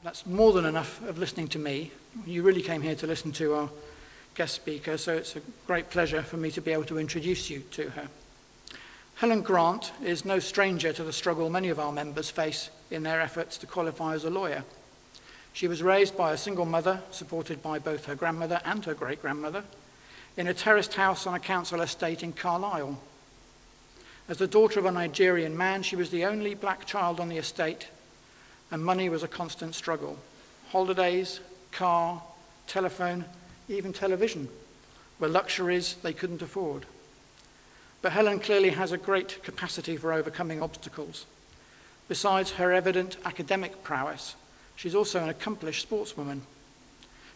That's more than enough of listening to me. You really came here to listen to our guest speaker, so it's a great pleasure for me to be able to introduce you to her. Helen Grant is no stranger to the struggle many of our members face in their efforts to qualify as a lawyer. She was raised by a single mother, supported by both her grandmother and her great-grandmother, in a terraced house on a council estate in Carlisle. As the daughter of a Nigerian man, she was the only black child on the estate, and money was a constant struggle. Holidays, car, telephone, even television were luxuries they couldn't afford. But Helen clearly has a great capacity for overcoming obstacles. Besides her evident academic prowess, she's also an accomplished sportswoman.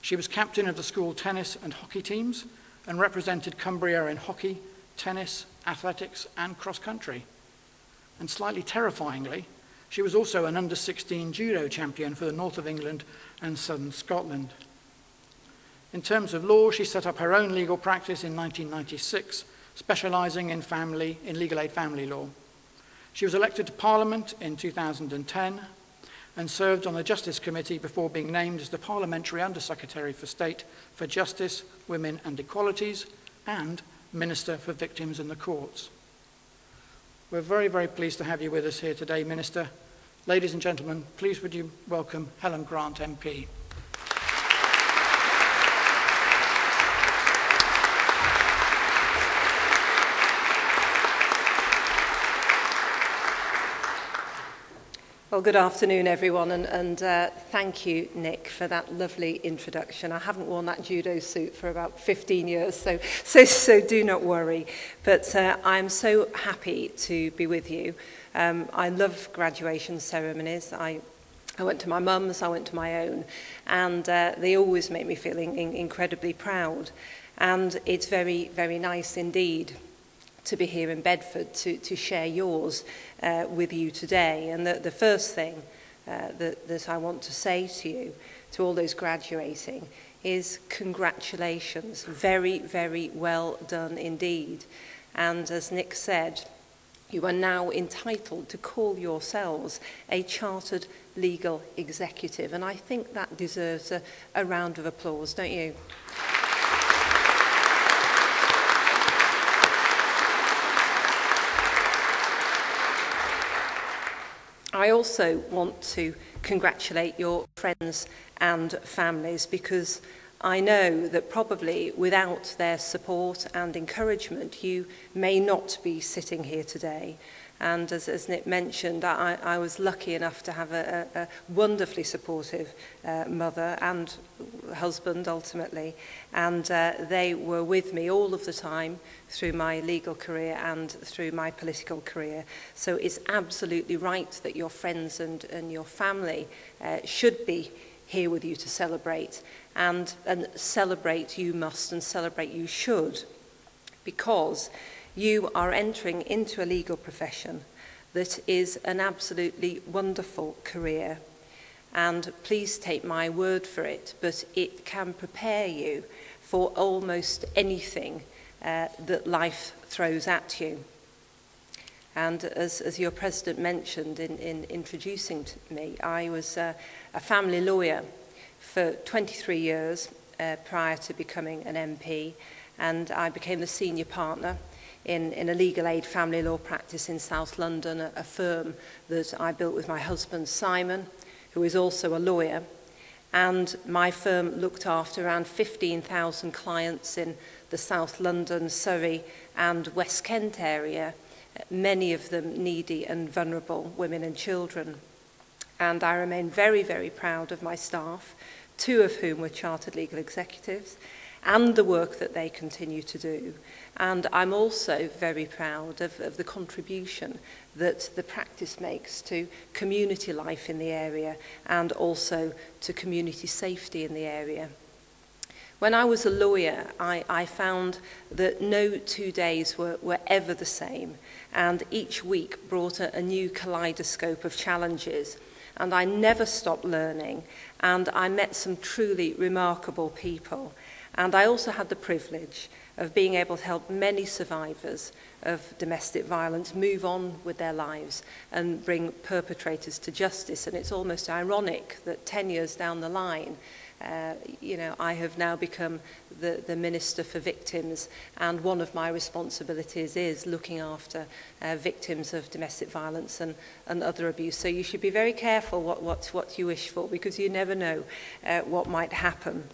She was captain of the school tennis and hockey teams and represented Cumbria in hockey, tennis, athletics, and cross-country. And slightly terrifyingly, she was also an under-16 judo champion for the north of England and southern Scotland. In terms of law, she set up her own legal practice in 1996, specialising in legal aid family law. She was elected to Parliament in 2010 and served on the Justice Committee before being named as the Parliamentary Undersecretary for State for Justice, Women and Equalities and Minister for Victims in the Courts. We're very, very pleased to have you with us here today, Minister. Ladies and gentlemen, please would you welcome Helen Grant MP. Well, good afternoon, everyone, and thank you, Nick, for that lovely introduction. I haven't worn that judo suit for about 15 years, so do not worry. But I'm so happy to be with you. I love graduation ceremonies. I went to my mum's, I went to my own, and they always make me feel incredibly proud. And it's very, very nice indeed to be here in Bedford to share yours with you today. And the first thing that I want to say to you, to all those graduating, is congratulations. Very, very well done indeed. And as Nick said, you are now entitled to call yourselves a chartered legal executive. And I think that deserves a round of applause, don't you? I also want to congratulate your friends and families, because I know that probably without their support and encouragement, you may not be sitting here today. And as Nick mentioned, I was lucky enough to have a wonderfully supportive mother and husband ultimately, and they were with me all of the time through my legal career and through my political career. So it's absolutely right that your friends and your family should be here with you to celebrate, and celebrate you must and celebrate you should, because you are entering into a legal profession that is an absolutely wonderful career. And please take my word for it, but it can prepare you for almost anything that life throws at you. And as your president mentioned in introducing me, I was a family lawyer for 23 years prior to becoming an MP, and I became the senior partner in a legal aid family law practice in South London, a firm that I built with my husband Simon, who is also a lawyer. And my firm looked after around 15,000 clients in the South London, Surrey and West Kent area, many of them needy and vulnerable women and children. And I remain very, very proud of my staff, 2 of whom were chartered legal executives, and the work that they continue to do. And I'm also very proud of the contribution that the practice makes to community life in the area and also to community safety in the area. When I was a lawyer, I found that no 2 days were ever the same, and each week brought a new kaleidoscope of challenges. And I never stopped learning, and I met some truly remarkable people. And I also had the privilege of being able to help many survivors of domestic violence move on with their lives and bring perpetrators to justice. And it's almost ironic that 10 years down the line, I have now become the Minister for Victims, and one of my responsibilities is looking after victims of domestic violence and other abuse. So you should be very careful what you wish for, because you never know what might happen.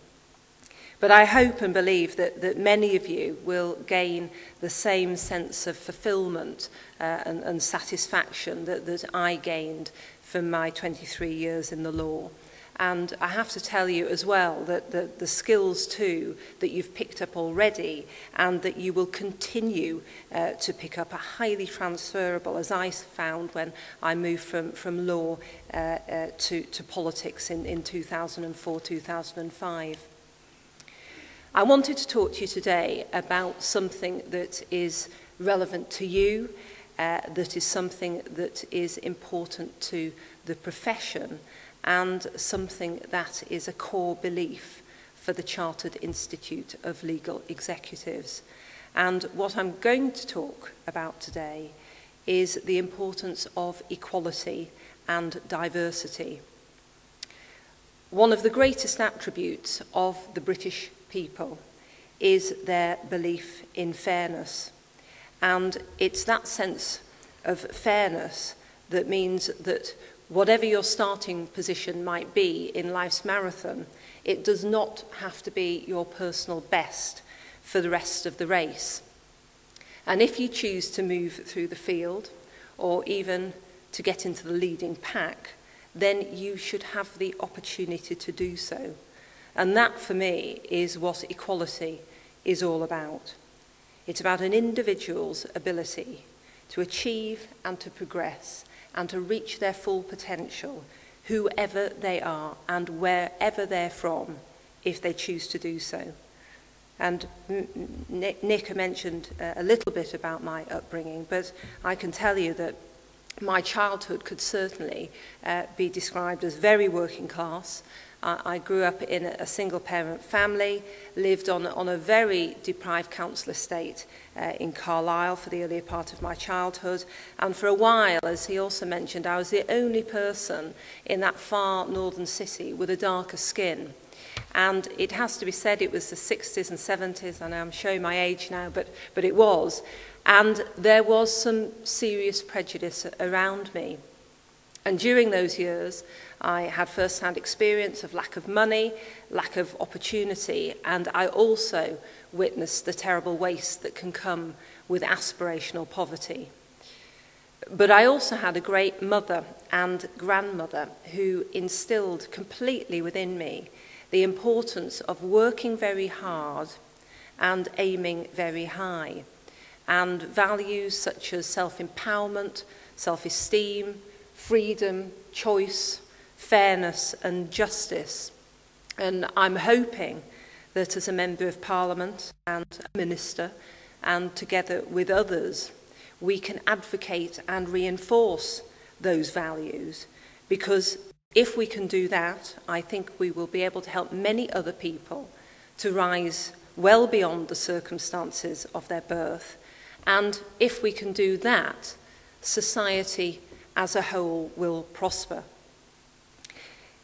But I hope and believe that many of you will gain the same sense of fulfillment and satisfaction that I gained from my 23 years in the law. And I have to tell you as well that the skills too that you've picked up already and that you will continue to pick up are highly transferable, as I found when I moved from law to politics in 2004, 2005. I wanted to talk to you today about something that is relevant to you, that is something that is important to the profession, and something that is a core belief for the Chartered Institute of Legal Executives. And what I'm going to talk about today is the importance of equality and diversity. One of the greatest attributes of the British people is their belief in fairness. And it's that sense of fairness that means that whatever your starting position might be in life's marathon, it does not have to be your personal best for the rest of the race. And if you choose to move through the field, or even to get into the leading pack, then you should have the opportunity to do so. And that, for me, is what equality is all about. It's about an individual's ability to achieve and to progress and to reach their full potential, whoever they are and wherever they're from, if they choose to do so. And Nick mentioned a little bit about my upbringing, but I can tell you that my childhood could certainly be described as very working class. I grew up in a single-parent family, lived on a very deprived council estate in Carlisle for the earlier part of my childhood. And for a while, as he also mentioned, I was the only person in that far northern city with a darker skin. And it has to be said, it was the 60s and 70s, and I'm showing my age now, but it was. And there was some serious prejudice around me. And during those years, I had first-hand experience of lack of money, lack of opportunity, and I also witnessed the terrible waste that can come with aspirational poverty. But I also had a great mother and grandmother who instilled completely within me the importance of working very hard and aiming very high, and values such as self-empowerment, self-esteem, freedom, choice, fairness and justice. And I'm hoping that as a Member of Parliament and a Minister, and together with others, we can advocate and reinforce those values, because if we can do that, I think we will be able to help many other people to rise well beyond the circumstances of their birth. And if we can do that, society as a whole will prosper.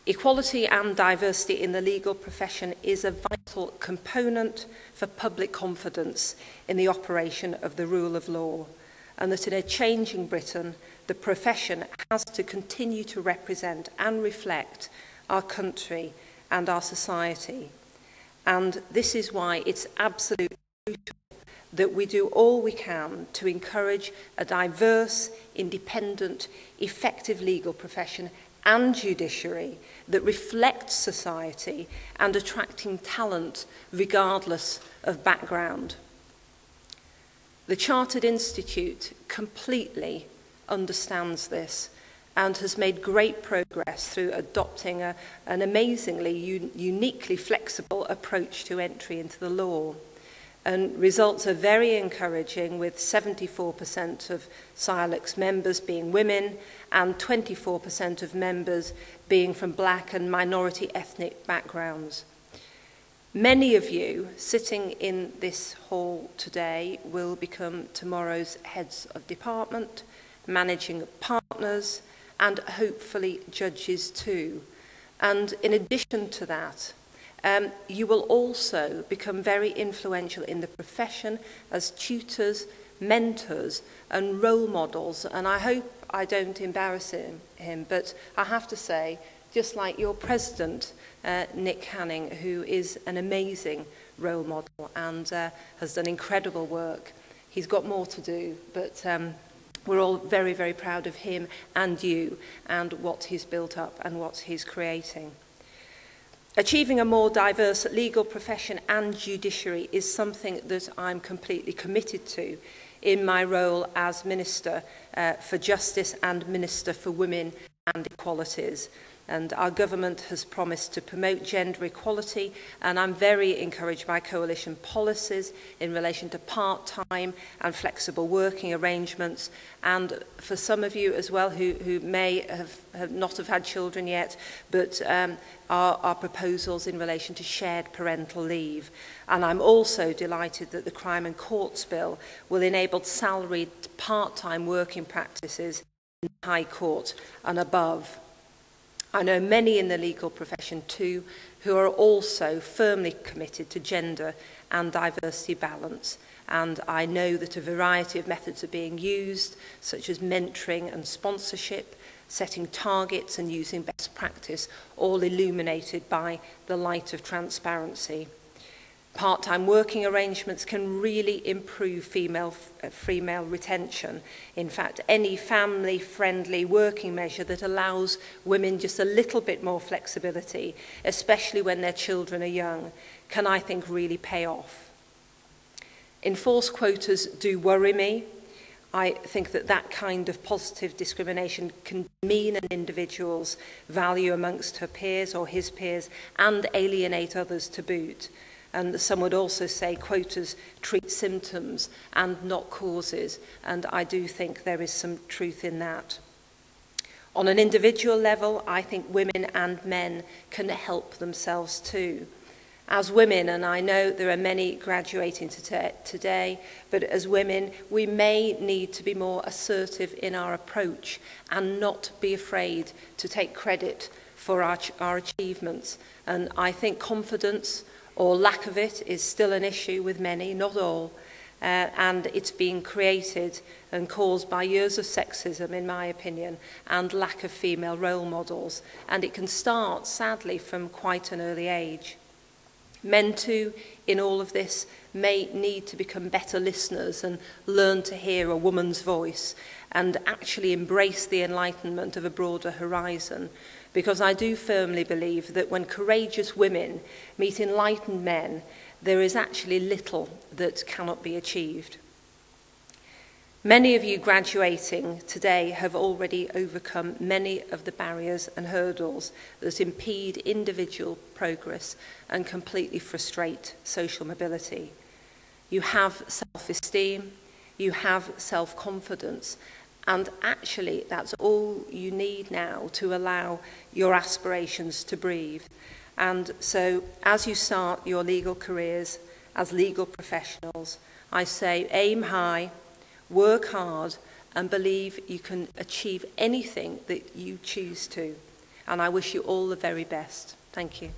Equality and diversity in the legal profession is a vital component for public confidence in the operation of the rule of law, and that in a changing Britain, the profession has to continue to represent and reflect our country and our society. And this is why it's absolutely crucial that we do all we can to encourage a diverse, independent, effective legal profession and judiciary that reflects society and attracting talent regardless of background. The Chartered Institute completely understands this and has made great progress through adopting an amazingly uniquely flexible approach to entry into the law. And results are very encouraging, with 74% of CILEx members being women and 24% of members being from black and minority ethnic backgrounds. Many of you sitting in this hall today will become tomorrow's heads of department, managing partners, and hopefully judges too. And in addition to that, you will also become very influential in the profession as tutors, mentors, and role models. And I hope I don't embarrass him, but I have to say, just like your president, Nick Hanning, who is an amazing role model and has done incredible work. He's got more to do, but we're all very, very proud of him and you and what he's built up and what he's creating. Achieving a more diverse legal profession and judiciary is something that I'm completely committed to in my role as Minister for Justice and Minister for Women and Equalities. And our government has promised to promote gender equality, and I'm very encouraged by coalition policies in relation to part-time and flexible working arrangements. And for some of you as well who may have not have had children yet, but our proposals in relation to shared parental leave. And I'm also delighted that the Crime and Courts Bill will enable salaried part-time working practices in the High Court and above. I know many in the legal profession too who are also firmly committed to gender and diversity balance, and I know that a variety of methods are being used, such as mentoring and sponsorship, setting targets and using best practice, all illuminated by the light of transparency. Part-time working arrangements can really improve female retention. In fact, any family-friendly working measure that allows women just a little bit more flexibility, especially when their children are young, can, I think, really pay off. Enforced quotas do worry me. I think that that kind of positive discrimination can demean an individual's value amongst her peers or his peers and alienate others to boot. And some would also say quotas treat symptoms and not causes, and I do think there is some truth in that. On an individual level, I think women and men can help themselves too. As women, and I know there are many graduating today, but as women, we may need to be more assertive in our approach and not be afraid to take credit for our achievements. And I think confidence, or lack of it, is still an issue with many, not all, and it's being created and caused by years of sexism, in my opinion, and lack of female role models, and it can start, sadly, from quite an early age. Men too, in all of this, may need to become better listeners and learn to hear a woman's voice and actually embrace the enlightenment of a broader horizon. Because I do firmly believe that when courageous women meet enlightened men, there is actually little that cannot be achieved. Many of you graduating today have already overcome many of the barriers and hurdles that impede individual progress and completely frustrate social mobility. You have self-esteem, you have self-confidence, and actually, that's all you need now to allow your aspirations to breathe. And so, as you start your legal careers as legal professionals, I say aim high, work hard, and believe you can achieve anything that you choose to. And I wish you all the very best. Thank you.